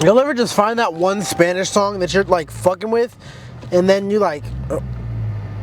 You'll ever just find that one Spanish song that you're like fucking with, and then you like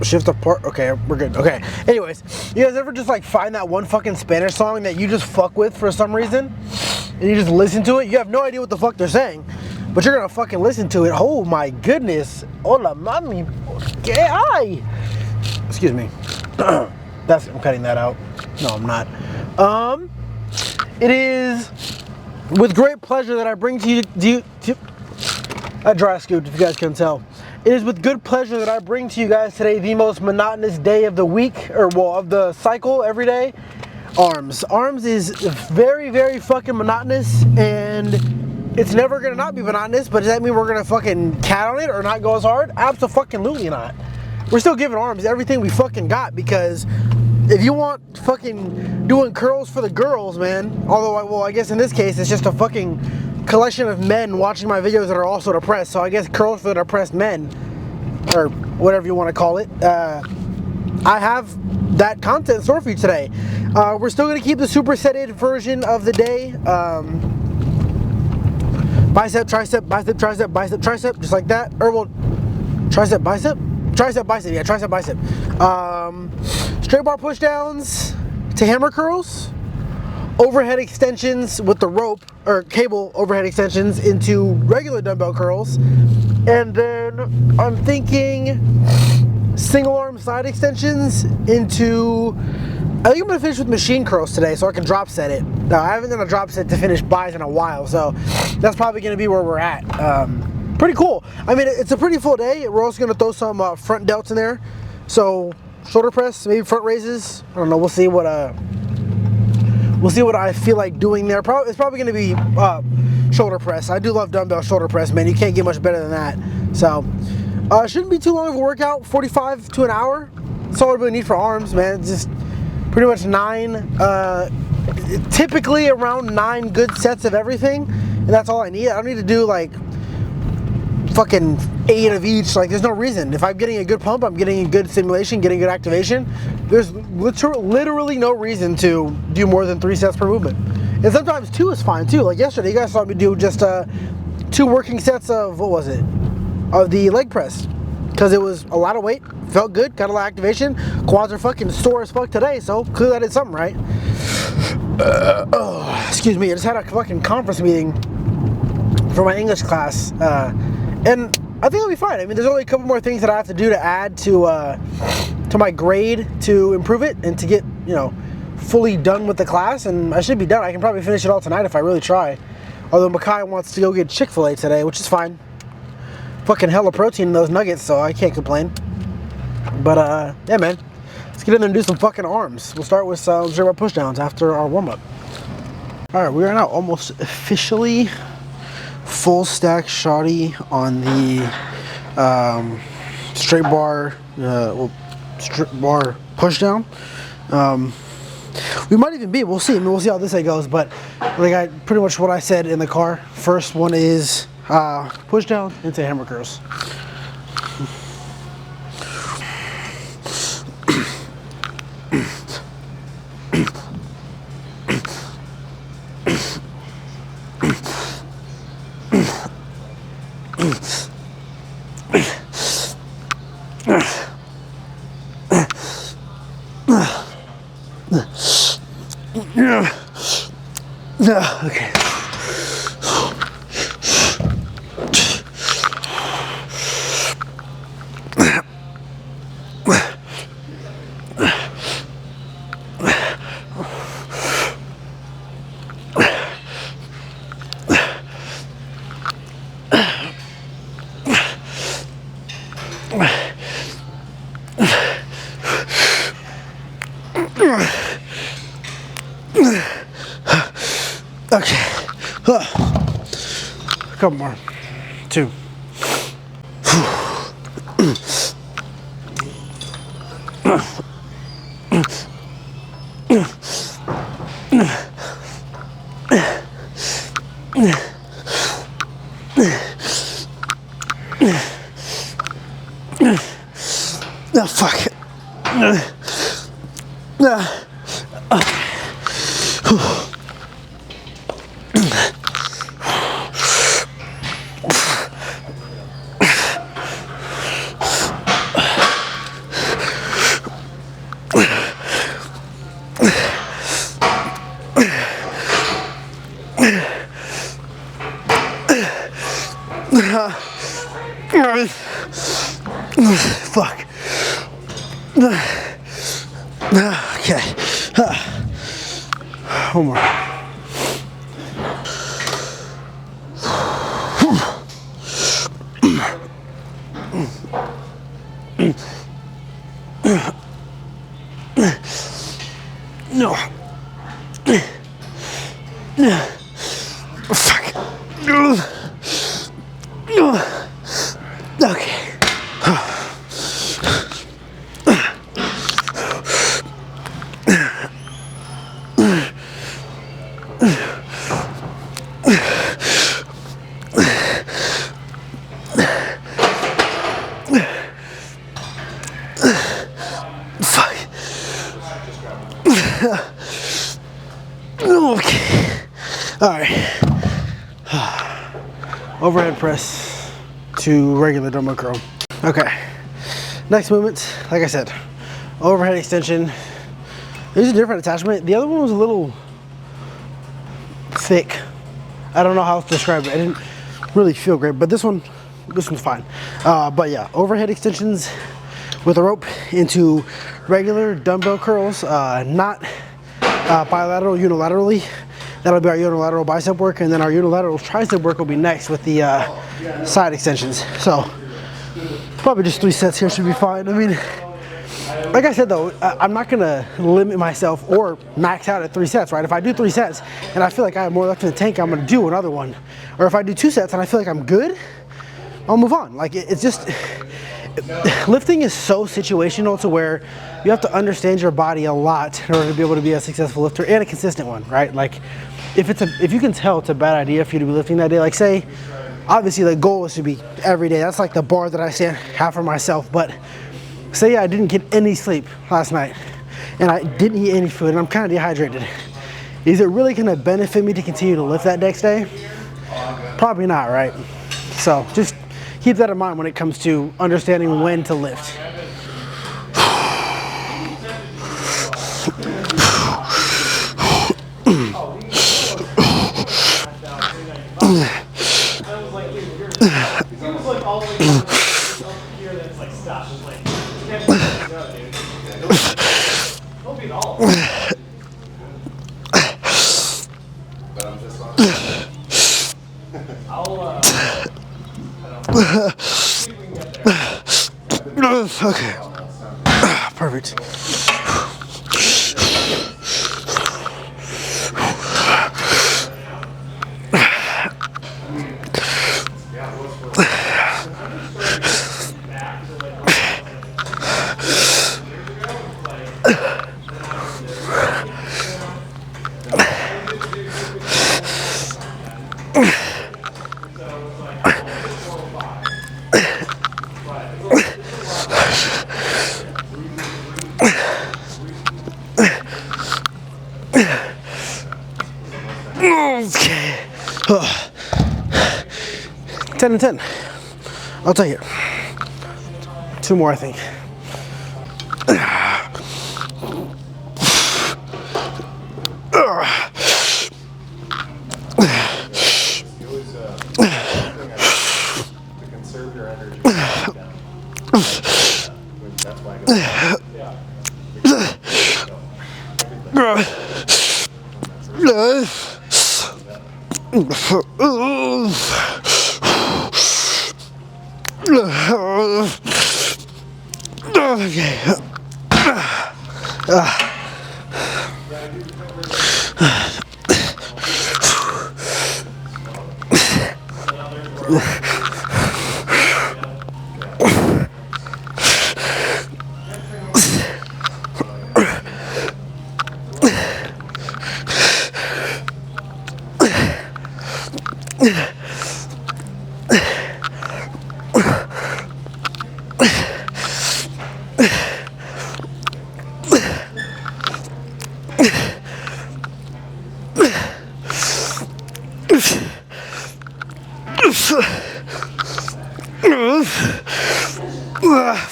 shift apart. Okay, we're good. Okay. Anyways, you guys ever just like find that one fucking Spanish song that you just fuck with for some reason, and you just listen to it? You have no idea what the fuck they're saying, but you're gonna fucking listen to it. Oh my goodness. Hola mami. ¿Qué hay? Excuse me. I'm cutting that out. No, I'm not. It is with great pleasure that I bring to you, I dry scooped if you guys can tell. It is with good pleasure that I bring to you guys today the most monotonous day of the week, or well, of the cycle every day. Arms. Arms is very, very fucking monotonous, and it's never gonna not be monotonous, but does that mean we're gonna fucking cat on it or not go as hard? Absolutely not. We're still giving arms everything we fucking got, because if you want fucking doing curls for the girls, man, although, I guess in this case, it's just a fucking collection of men watching my videos that are also depressed, so I guess curls for the depressed men, or whatever you want to call it. I have that content in store for you today. We're still going to keep the supersetted version of the day. Bicep, tricep, bicep, tricep, bicep, tricep, just like that. Or, well, tricep, bicep? Tricep, bicep, yeah, tricep, bicep. Straight bar push downs to hammer curls, overhead extensions with the rope or cable overhead extensions into regular dumbbell curls, and then I'm thinking single arm side extensions into, I think I'm gonna finish with machine curls today so I can drop set it. Now, I haven't done a drop set to finish buys in a while, so that's probably gonna be where we're at. Pretty cool. I mean, it's a pretty full day. We're also gonna throw some front delts in there. So shoulder press, maybe front raises. I don't know. We'll see what I feel like doing there. It's probably gonna be shoulder press. I do love dumbbell shoulder press, man. You can't get much better than that. So shouldn't be too long of a workout. 45 to an hour. That's all I really need for arms, man. It's just pretty much typically around 9 good sets of everything, and that's all I need. I don't need to do like fucking 8 of each. Like, there's no reason. If I'm getting a good pump, I'm getting a good stimulation, getting good activation, there's literally no reason to do more than 3 sets per movement. And sometimes 2 is fine too. Like yesterday, you guys saw me do just 2 working sets of, what was it, of the leg press, because it was a lot of weight, felt good, got a lot of activation. Quads are fucking sore as fuck today, so clearly I did something right. Excuse me, I just had a fucking conference meeting for my English class, and I think it'll be fine. I mean, there's only a couple more things that I have to do to add to my grade to improve it and to get, you know, fully done with the class, and I should be done. I can probably finish it all tonight if I really try. Although Makai wants to go get Chick-fil-A today, which is fine. Fucking hella protein in those nuggets, so I can't complain. But yeah, man, let's get in there and do some fucking arms. We'll start with some straight bar push downs after our warm-up. All right, we are now almost officially full stack shoddy on the straight bar push down. We might even be, we'll see. I mean, we'll see how this day goes, but like pretty much what I said in the car. First one is push down into hammer curls. Okay. Okay. A couple more. 2. Oh, fuck. Fuck. Okay. One more. No. Fuck. Okay. Okay. All right. Overhead press to regular dumbbell curl. Okay. Next movement, like I said, overhead extension. There's a different attachment. The other one was a little thick. I don't know how to describe it. I didn't really feel great, but this one's fine. But yeah, overhead extensions with a rope into regular dumbbell curls, not bilateral, unilaterally. That'll be our unilateral bicep work, and then our unilateral tricep work will be next with the side extensions. So probably just 3 sets here should be fine. I mean, like I said though, I'm not gonna limit myself or max out at 3 sets, right? If I do 3 sets and I feel like I have more left in the tank, I'm gonna do another one. Or if I do 2 sets and I feel like I'm good, I'll move on. Like it's just, lifting is so situational to where you have to understand your body a lot in order to be able to be a successful lifter and a consistent one, right? Like if you can tell it's a bad idea for you to be lifting that day, like say, obviously the goal is to be every day. That's like the bar that I have for myself. But say I didn't get any sleep last night and I didn't eat any food and I'm kind of dehydrated. Is it really gonna benefit me to continue to lift that next day? Probably not, right? So just keep that in mind when it comes to understanding when to lift. Okay. Perfect. Okay. 10 and 10. I'll take it. 2 more, I think.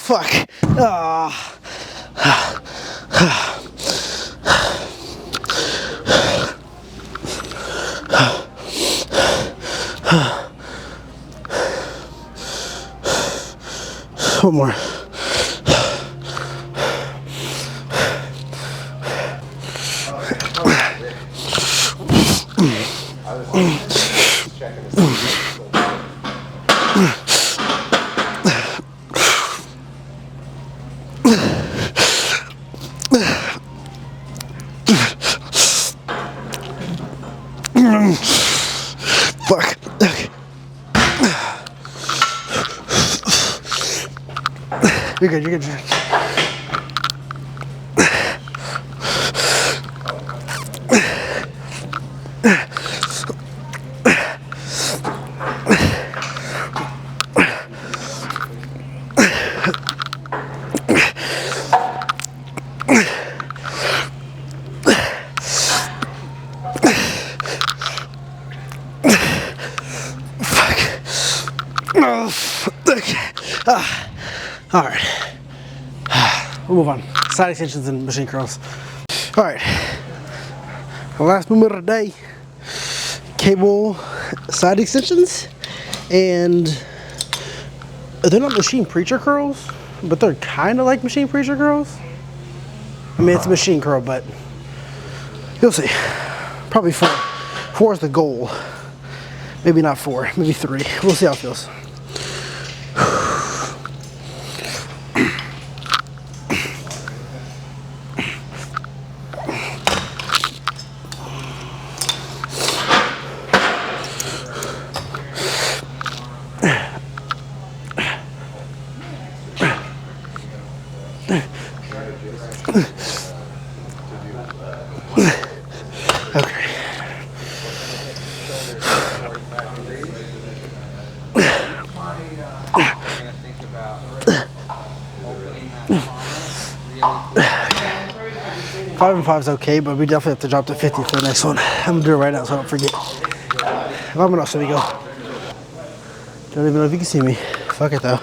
Fuck. One more. Fuck. Okay. You're good, you're good. Okay. Alright. We'll move on. Side extensions and machine curls. Alright. The last movement of the day. Cable side extensions. And they're not machine preacher curls, but they're kind of like machine preacher curls. I mean, it's a machine curl, but you'll see. Probably 4. 4 is the goal. Maybe not 4, maybe 3. We'll see how it feels. Okay. Five and 5 is okay, but we definitely have to drop to 50 for the next one. I'm gonna do it right now so I don't forget. Vámonos, so we go. Don't even know if you can see me. Fuck it though.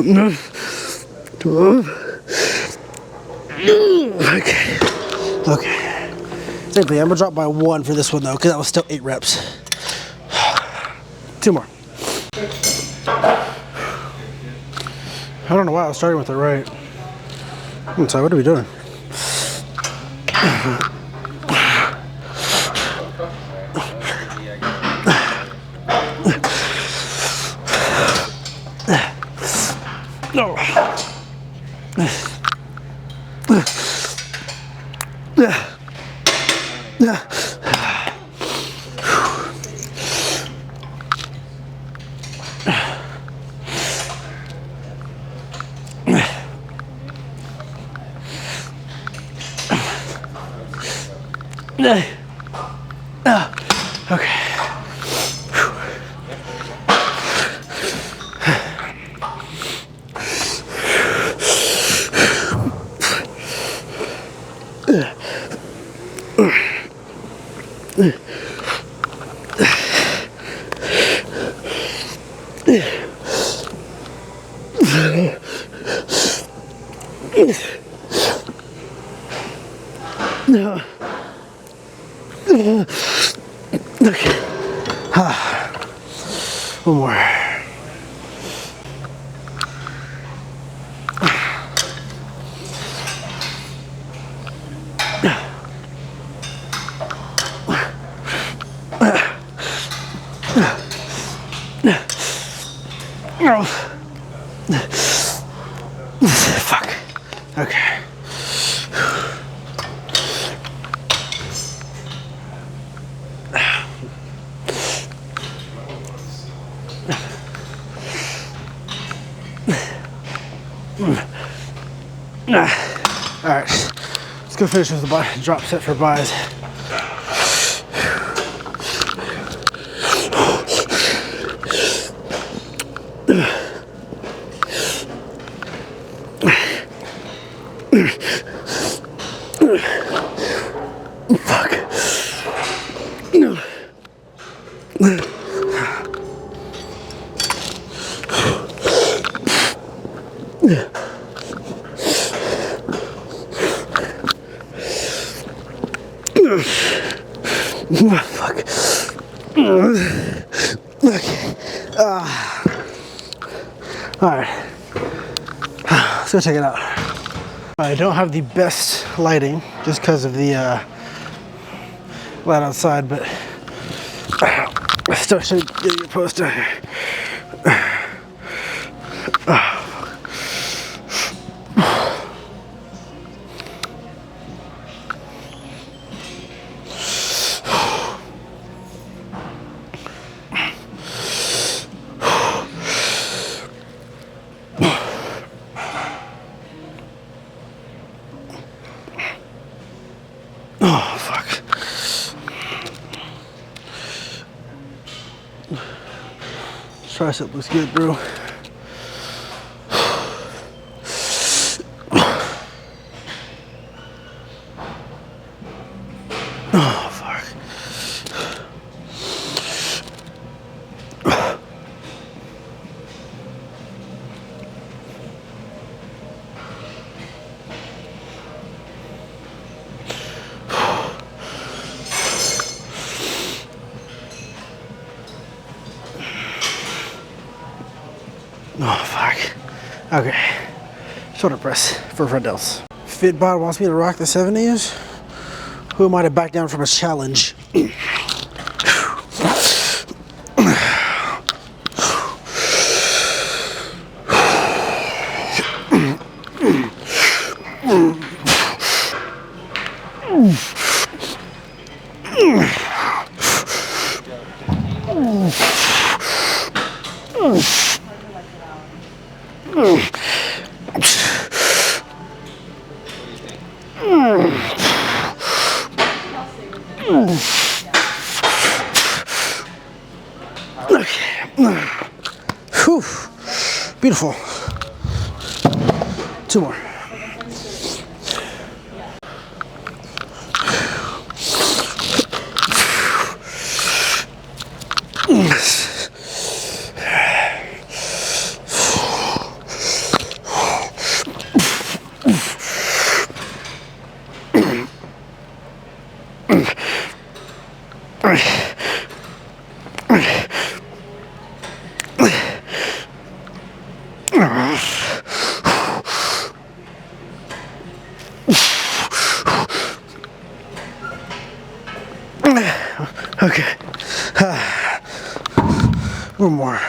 No. 12. Okay. Okay. Same thing. I'm gonna drop by 1 for this one though, because that was still 8 reps. 2 more. I don't know why I was starting with it right. I'm sorry, what are we doing? No. Okay. No. Okay. One more. No. Fuck. Okay. Alright, let's go finish with the drop set for buys. Fuck. No. Fuck. Okay. Alright. Let's go check it out. I don't have the best lighting just because of the light outside, but I still should get your post down here. Oh, fuck. Tricep looks good, bro. Oh, fuck. Oh, fuck. Okay. Shoulder press for front delts. Fitbod wants me to rock the 70s. Who am I to back down from a challenge? Okay. Whew. Beautiful. 2 more. Okay. One more.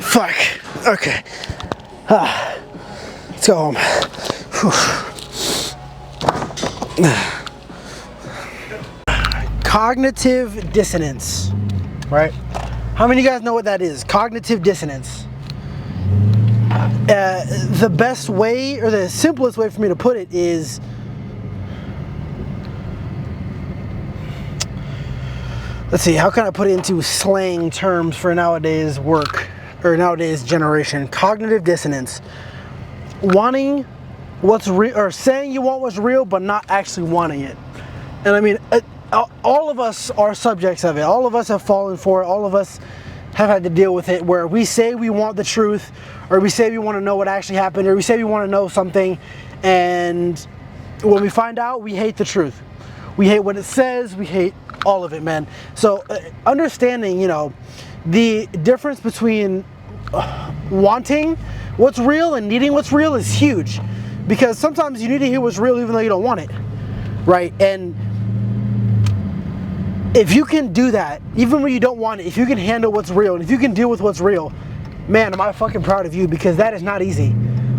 Fuck. Okay. Let's go home. Cognitive dissonance, right? How many of you guys know what that is? Cognitive dissonance. The best way, or the simplest way for me to put it is, let's see, how can I put it into slang terms for nowadays work, or nowadays generation? Cognitive dissonance. Wanting what's real, or saying you want what's real, but not actually wanting it. And I mean, all of us are subjects of it. All of us have fallen for it. All of us have had to deal with it, where we say we want the truth, or we say we want to know what actually happened, or we say we want to know something, and when we find out, we hate the truth. We hate what it says. We hate all of it, man. So understanding, you know, the difference between wanting what's real and needing what's real is huge, because sometimes you need to hear what's real even though you don't want it, right? And if you can do that, even when you don't want it, if you can handle what's real, and if you can deal with what's real, man, am I fucking proud of you, because that is not easy.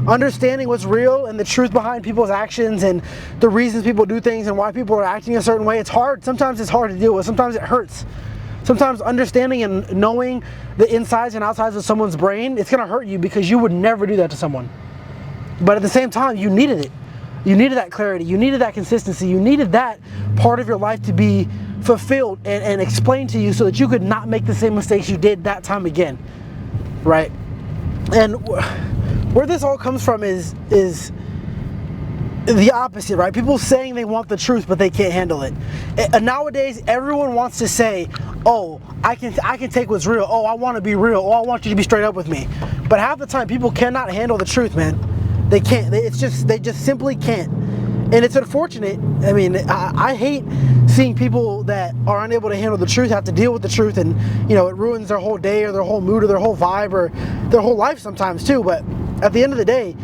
Understanding what's real and the truth behind people's actions and the reasons people do things and why people are acting a certain way, it's hard. Sometimes it's hard to deal with. Sometimes it hurts. Sometimes understanding and knowing the insides and outsides of someone's brain, it's going to hurt you because you would never do that to someone. But at the same time, you needed it. You needed that clarity. You needed that consistency. You needed that part of your life to be fulfilled and explained to you so that you could not make the same mistakes you did that time again. Right? And where this all comes from is the opposite, right? People saying they want the truth, but they can't handle it. Nowadays, everyone wants to say, "Oh, I can take what's real. Oh, I want to be real. Oh, I want you to be straight up with me." But half the time, people cannot handle the truth, man. They can't. They just simply can't. And it's unfortunate. I mean, I hate seeing people that are unable to handle the truth have to deal with the truth, and it ruins their whole day or their whole mood or their whole vibe or their whole life sometimes too. But at the end of the day,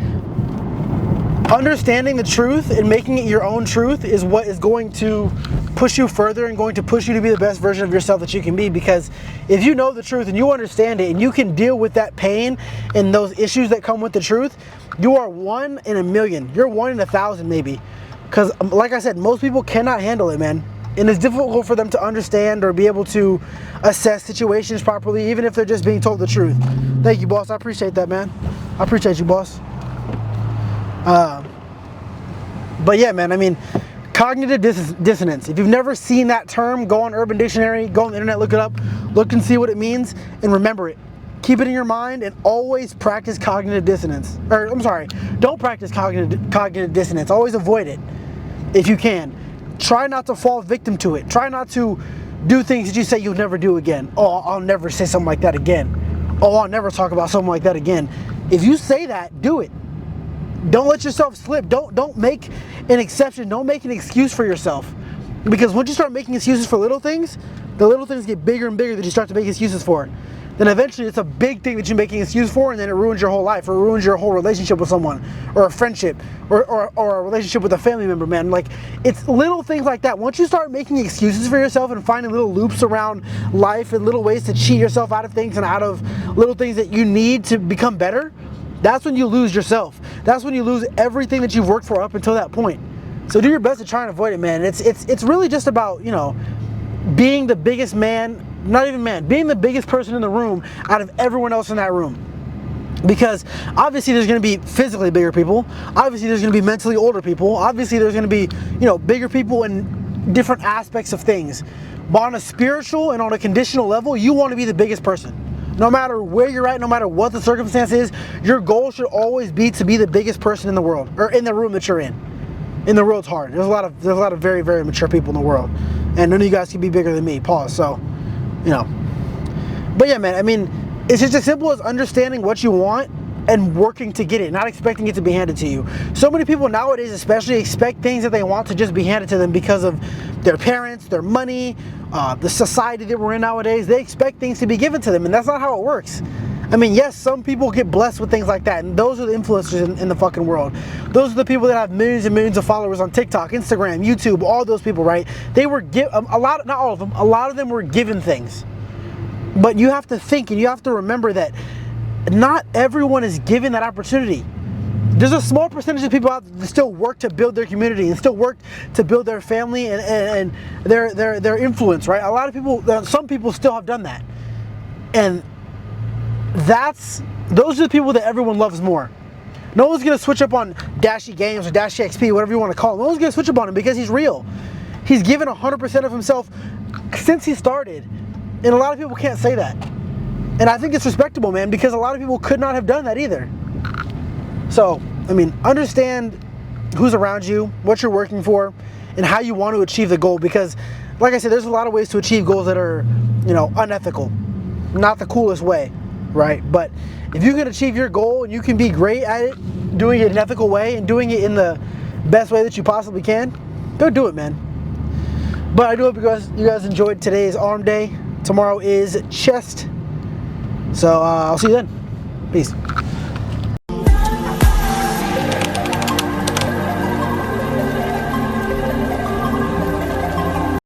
understanding the truth and making it your own truth is what is going to push you further and going to push you to be the best version of yourself that you can be. Because if you know the truth and you understand it and you can deal with that pain and those issues that come with the truth, you are 1 in a million. You're 1 in 1,000 maybe. Because like I said, most people cannot handle it, man. And it's difficult for them to understand or be able to assess situations properly, even if they're just being told the truth. Thank you, boss. I appreciate that, man. I appreciate you, boss. But yeah, man, I mean, cognitive dissonance. If you've never seen that term, go on Urban Dictionary, go on the internet, look it up, look and see what it means, and remember it. Keep it in your mind and always practice cognitive dissonance. Or, I'm sorry, don't practice cognitive dissonance. Always avoid it if you can. Try not to fall victim to it. Try not to do things that you say you'll never do again. Oh, I'll never say something like that again. Oh, I'll never talk about something like that again. If you say that, do it. Don't let yourself slip. Don't make an exception. Don't make an excuse for yourself. Because once you start making excuses for little things, the little things get bigger and bigger that you start to make excuses for. Then eventually it's a big thing that you're making an excuse for, and then it ruins your whole life, or it ruins your whole relationship with someone, or a friendship, or a relationship with a family member, man. Like, it's little things like that. Once you start making excuses for yourself and finding little loops around life and little ways to cheat yourself out of things and out of little things that you need to become better, that's when you lose yourself. That's when you lose everything that you've worked for up until that point. So do your best to try and avoid it, man. It's really just about, being the biggest man, not even man, being the biggest person in the room out of everyone else in that room. Because obviously there's going to be physically bigger people. Obviously there's going to be mentally older people. Obviously there's going to be, bigger people in different aspects of things. But on a spiritual and on a conditional level, you want to be the biggest person. No matter where you're at, no matter what the circumstance is, your goal should always be to be the biggest person in the world, or in the room that you're in. In the world's hard. There's a lot of very, very mature people in the world, and none of you guys can be bigger than me. Pause. So, But yeah, man. I mean, it's just as simple as understanding what you want and working to get it, not expecting it to be handed to you. So many people nowadays, especially, expect things that they want to just be handed to them because of their parents, their money, the society that we're in nowadays. They expect things to be given to them, and that's not how it works. I mean, yes, some people get blessed with things like that, and those are the influencers in the fucking world. Those are the people that have millions and millions of followers on TikTok, Instagram, YouTube, all those people, right? They were a lot, not all of them, a lot of them were given things. But you have to think, and you have to remember that not everyone is given that opportunity. There's a small percentage of people out there that still work to build their community and still work to build their family and their influence, right? A lot of people, some people still have done that. And those are the people that everyone loves more. No one's gonna switch up on Dashy Games or Dashy XP, whatever you want to call him. No one's gonna switch up on him because he's real. He's given 100% of himself since he started. And a lot of people can't say that. And I think it's respectable, man, because a lot of people could not have done that either. So, I mean, understand who's around you, what you're working for, and how you want to achieve the goal. Because, like I said, there's a lot of ways to achieve goals that are, unethical. Not the coolest way, right? But if you can achieve your goal and you can be great at it, doing it in an ethical way and doing it in the best way that you possibly can, go do it, man. But I do hope you guys enjoyed today's arm day. Tomorrow is chest. So I'll see you then. Peace.